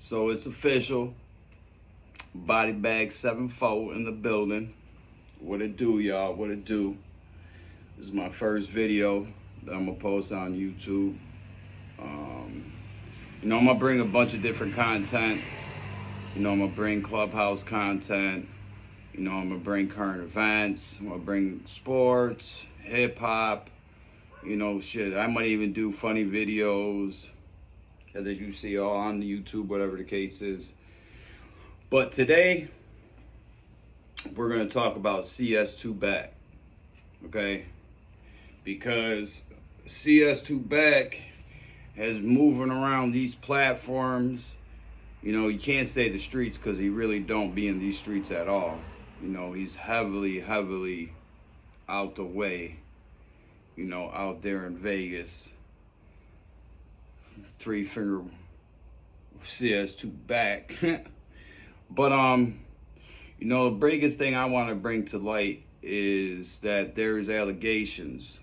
So it's official. Body Bag 7-4 in the building. What it do, y'all? What it do? This is my first video that I'm gonna post on YouTube. I'm gonna bring a bunch of different content. I'm gonna bring clubhouse content. I'm gonna bring current events. I'm gonna bring sports, hip hop. Shit. I might even do funny videos that you see all on YouTube, whatever the case is. But today, we're going to talk about Cs2back, okay? Because Cs2back has moving around these platforms. You can't say the streets because he really don't be in these streets at all. He's heavily out the way, out there in Vegas. Three finger Cs2back. But the biggest thing I want to bring to light is that there is allegations,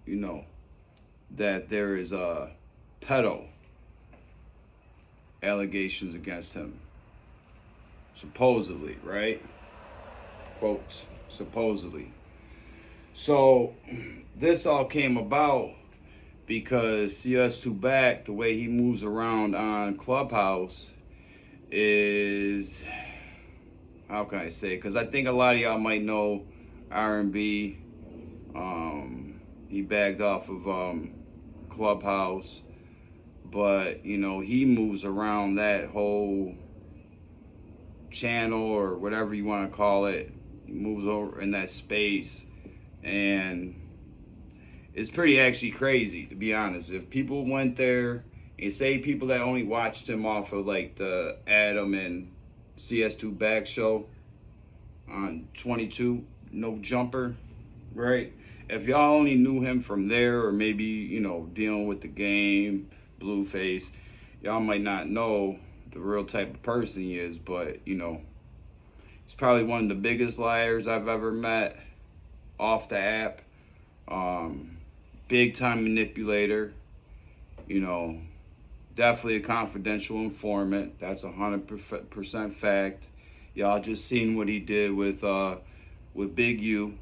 that there is pedo allegations against him. Supposedly, right? Quotes, supposedly. So this all came about because Cs2back, the way he moves around on Clubhouse is, how can I say? Because I think a lot of y'all might know R&B. He bagged off of Clubhouse, but he moves around that whole channel or whatever you want to call it. He moves over in that space, and it's pretty actually crazy, to be honest. If people went there and say people that only watched him off of like the Adam and Cs2back show on 22, No Jumper, right? If y'all only knew him from there, or maybe, dealing with the game, Blueface, y'all might not know the real type of person he is, but, he's probably one of the biggest liars I've ever met off the app. Big time manipulator, definitely a confidential informant. That's 100% fact. Y'all just seen what he did with Big U.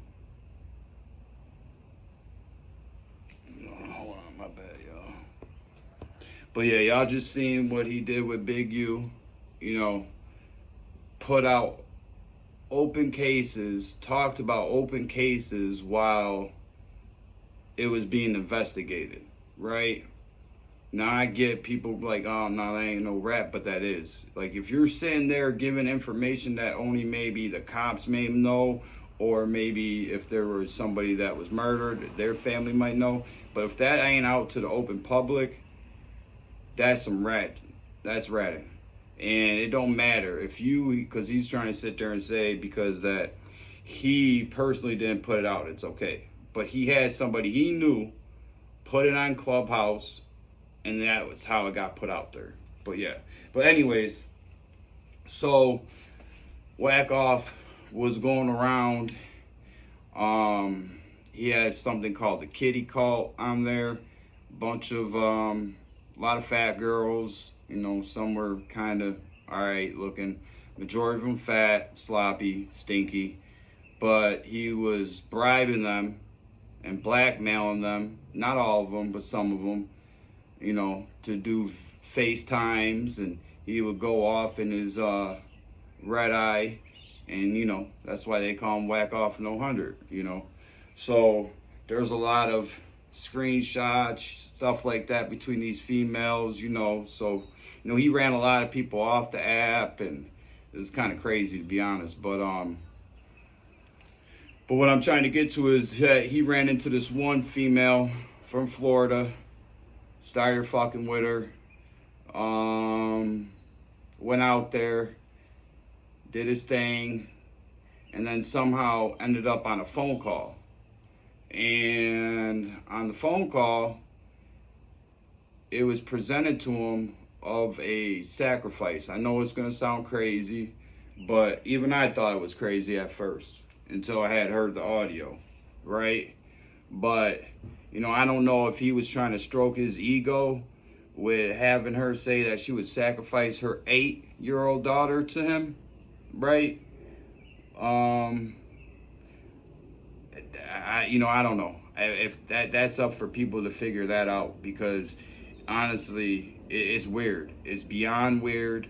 Hold on, my bad, y'all. But yeah, y'all just seen what he did with Big U. Put out open cases, talked about open cases while it was being investigated, right? Now I get people like, oh no, that ain't no rap, but that is. Like, if you're sitting there giving information that only maybe the cops may know, or maybe if there was somebody that was murdered, their family might know. But if that ain't out to the open public, that's some rat. That's ratting. And it don't matter if because he's trying to sit there and say because that he personally didn't put it out, it's okay. But he had somebody he knew put it on Clubhouse, and that was how it got put out there. But yeah. But anyways, so Wackoff was going around. He had something called the Kitty Cult on there. Bunch of a lot of fat girls. Some were kind of alright looking. Majority of them fat, sloppy, stinky. But he was bribing them and blackmailing them, not all of them, but some of them, to do FaceTimes, and he would go off in his red eye, and that's why they call him Wackoff No 100, So there's a lot of screenshots, stuff like that between these females, so he ran a lot of people off the app, and it was kind of crazy, to be honest. But what I'm trying to get to is that he ran into this one female from Florida, started fucking with her, went out there, did his thing, and then somehow ended up on a phone call. And on the phone call, it was presented to him of a sacrifice. I know it's going to sound crazy, but even I thought it was crazy at first until I had heard the audio, right? But, I don't know if he was trying to stroke his ego, with having her say that she would sacrifice her 8-year-old daughter to him, right? I don't know if that's up for people to figure that out, because honestly, it's weird. It's beyond weird.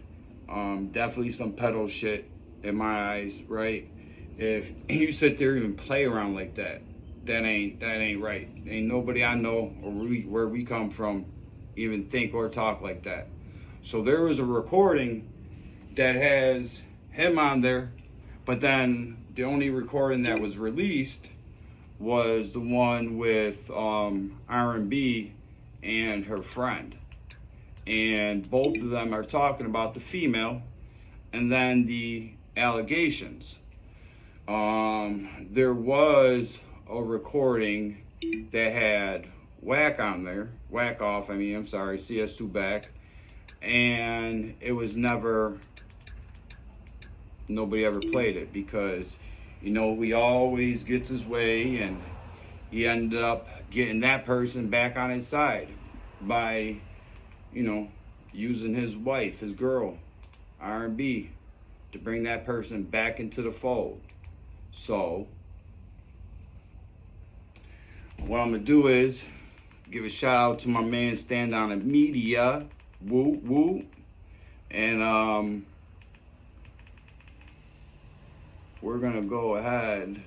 Definitely some pedo shit in my eyes, right? If you sit there and play around like that, that ain't right. Ain't nobody I know or where we come from even think or talk like that. So there was a recording that has him on there, but then the only recording that was released was the one with R&B and her friend, and both of them are talking about the female and then the allegations. There was a recording that had whack on there, wackoff, I'm sorry, Cs2back, and it was nobody ever played it, because he always gets his way, and he ended up getting that person back on his side by using his wife, his girl, R&B, to bring that person back into the fold. So what I'm gonna do is give a shout out to my man Stand On It Media, woo woo, and we're gonna go ahead,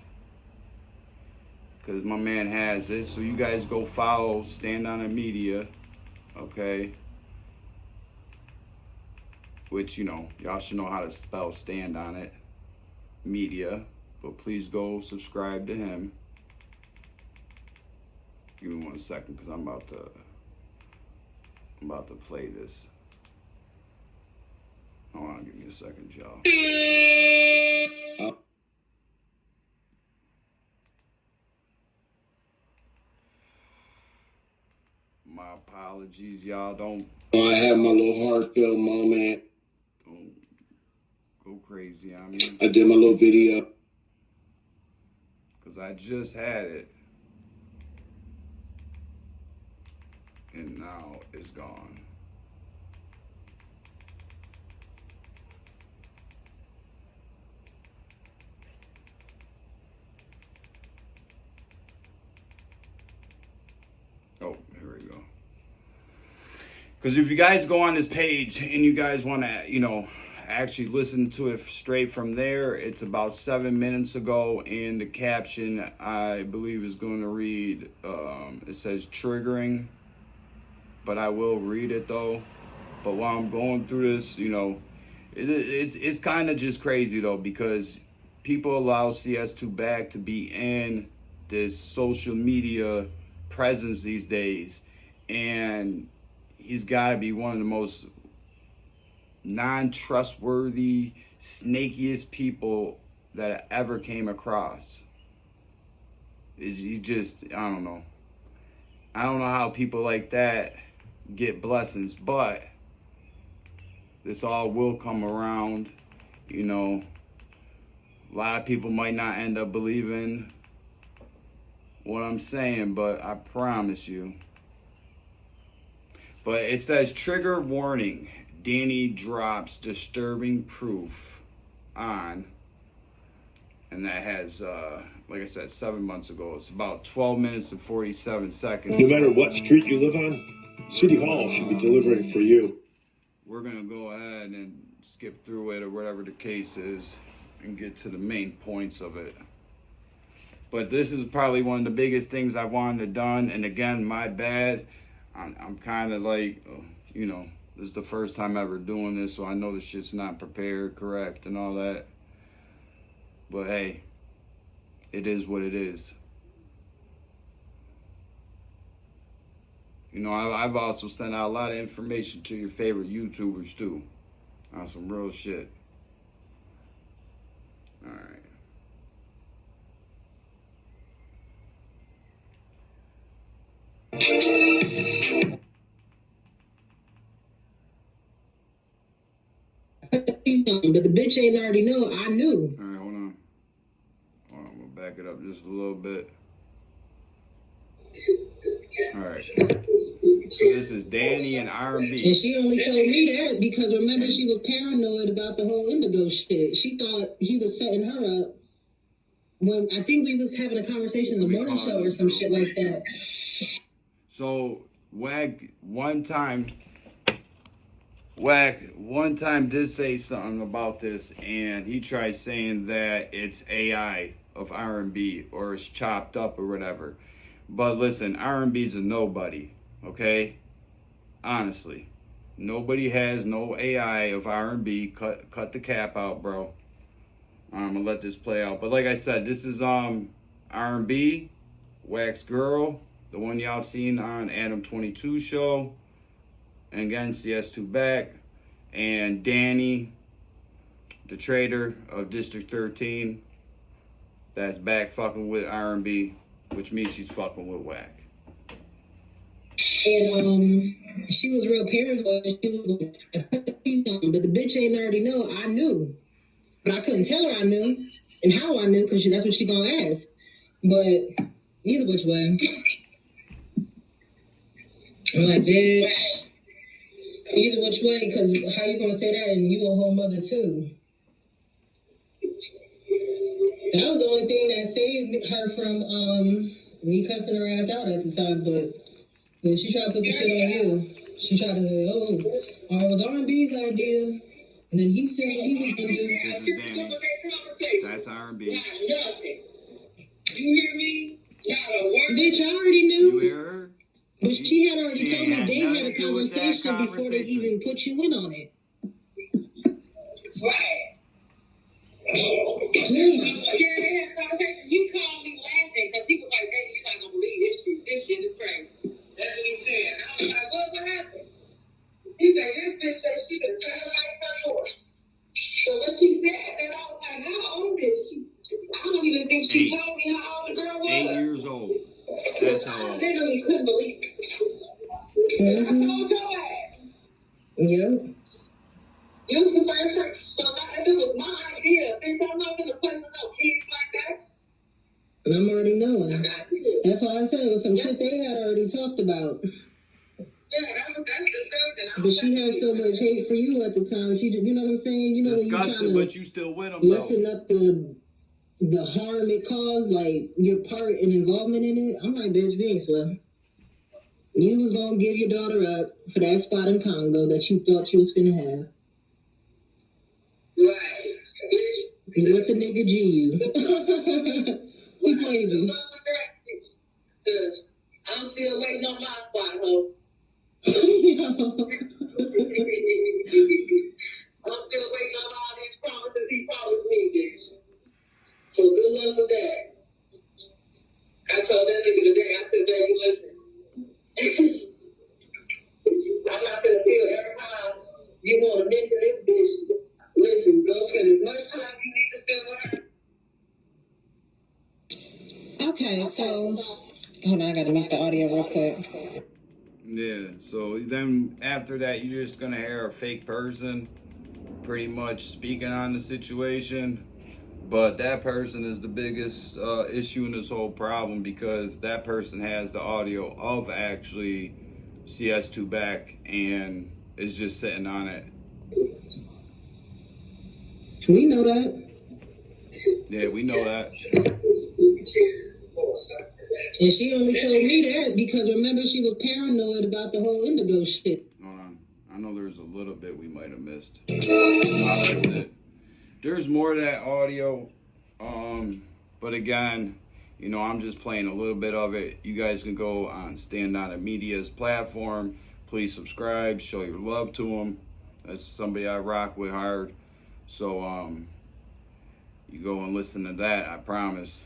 because my man has it, so you guys go follow Stand On It Media, okay? Which y'all should know how to spell Stand On It Media, but please go subscribe to him. Give me 1 second, because I'm about to play this. Hold on, give me a second, y'all. My apologies, y'all. I had my little heartfelt moment. Don't go crazy on me. I did my little video. Because I just had it. And now it's gone. Oh, here we go. Because if you guys go on this page and you guys want to, actually listen to it straight from there, it's about 7 minutes ago, and the caption, I believe, is going to read, it says triggering, but I will read it though. But while I'm going through this, it's kind of just crazy though, because people allow Cs2back to be in this social media presence these days, and he's got to be one of the most non-trustworthy, snakiest people that I ever came across. He just, I don't know how people like that get blessings, but this all will come around. A lot of people might not end up believing what I'm saying, but I promise you. But it says, trigger warning, Danny drops disturbing proof on, and that has, like I said, 7 months ago. It's about 12 minutes and 47 seconds. No matter what street you live on, City Hall should be delivering for you. We're gonna go ahead and skip through it, or whatever the case is, and get to the main points of it. But this is probably one of the biggest things I wanted to done, and again, my bad. I'm kind of like, this is the first time ever doing this, so I know this shit's not prepared, correct, and all that. But hey, it is what it is. I've also sent out a lot of information to your favorite YouTubers too, on some real shit. All right. But the bitch ain't already know. I knew. All right, hold on. I'm gonna back it up just a little bit. All right. So this is Danny and R&B. And she only told me that because remember she was paranoid about the whole indigo shit. She thought he was setting her up. When I think we was having a conversation in the morning show or some shit like that. So Wack one time did say something about this, and he tried saying that it's AI of R&B or it's chopped up or whatever. But listen, R&B's a nobody, okay? Honestly, nobody has no AI of R&B. Cut the cap out, bro. I'm gonna let this play out. But like I said, this is R&B, Wax Girl, the one y'all seen on Adam 22 show. And again, Cs2back. And Danny, the trader of District 13, that's back fucking with R&B, which means she's fucking with Wack. And she was real paranoid. She was like, but the bitch ain't already know. I knew. But I couldn't tell her I knew and how I knew because that's what she gonna ask. But either which way. I'm like, bitch. Either which way, because how you gonna say that and you a whole mother too? That was the only thing that saved her from me cussing her ass out at the time. But when she tried to put the shit on you, she tried to say, oh, it was R&B's idea. And then he said what he was gonna do. This is Danny. That's R&B. You hear me? Bitch, I already knew. You hear her? But she had already told me they had a conversation before they even put you in on it. Right. Yeah, they had a conversation. You called me laughing because he was like, baby, you're not going to believe this shit. This shit is crazy. That's what he said. And I was like, what happened? He said, this bitch said she been sacrificing her horse. So when she said that, I was like, how old is she? I don't even think she told me how old the girl was. 8 years old. That's how old. I literally couldn't believe it. I told your ass. Yeah. You was the first person. So if it was my idea, bitch, I'm not gonna play with no kids like that. And I'm already knowing. That's why I said it was some shit they had already talked about. Yeah, that's disgusting. But she had so much hate for you at the time. She just, you know what I'm saying? You know, disgusting, but you still with them, listen up the harm it caused, like your part and involvement in it. I'm like, bitch, we ain't slow. You was gonna give your daughter up for that spot in Congo that you thought you was gonna have. Right. You let the nigga G you. He played you. I'm still waiting on my spot, ho. I'm still waiting on all these promises he promised me, bitch. So good luck with that. I told that nigga today, I said, baby, listen. I'm not gonna feel every time you want to mention this bitch. Listen, go spend as much time you need to spend with her. Okay, so hold on, I gotta make the audio real quick. Yeah, so then after that, you're just gonna hear a fake person pretty much speaking on the situation. But that person is the biggest issue in this whole problem because that person has the audio of actually Cs2back and is just sitting on it. We know that. Yeah, we know that. And she only told me that because remember she was paranoid about the whole indigo shit. Hold on. I know there's a little bit we might have missed. No, that's it. There's more of that audio. But again, you know, I'm just playing a little bit of it. You guys can go on Stand On Media's platform. Please subscribe, show your love to them. That's somebody I rock with hard. So you go and listen to that, I promise.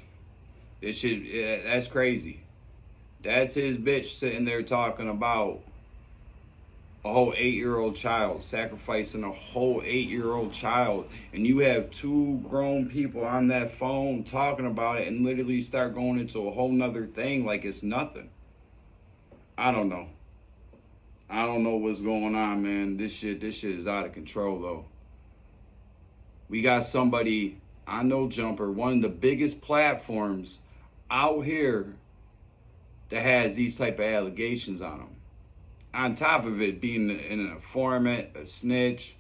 That's crazy. That's his bitch sitting there talking about a whole 8-year-old child, sacrificing a whole 8-year-old child, and you have 2 grown people on that phone talking about it and literally start going into a whole nother thing like it's nothing. I don't know. I don't know what's going on, man. This shit is out of control, though. We got somebody on No Jumper, one of the biggest platforms out here that has these type of allegations on them. on top of it being an informant, a snitch,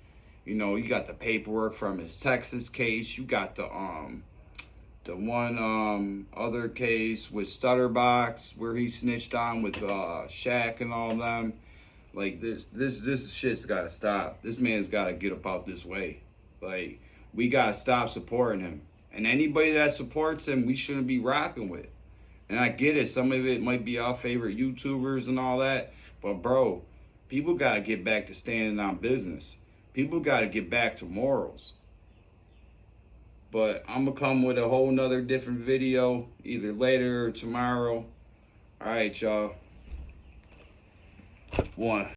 you know, you got the paperwork from his Texas case. You got the one other case with Stutterbox where he snitched on with Shaq and all them. Like this shit's gotta stop. This man's gotta get up out this way. Like, we gotta stop supporting him. And anybody that supports him, we shouldn't be rocking with. And I get it, some of it might be our favorite YouTubers and all that, but bro, people gotta get back to standing on business. People gotta get back to morals. But I'm gonna come with a whole nother different video, either later or tomorrow. Alright, y'all. One.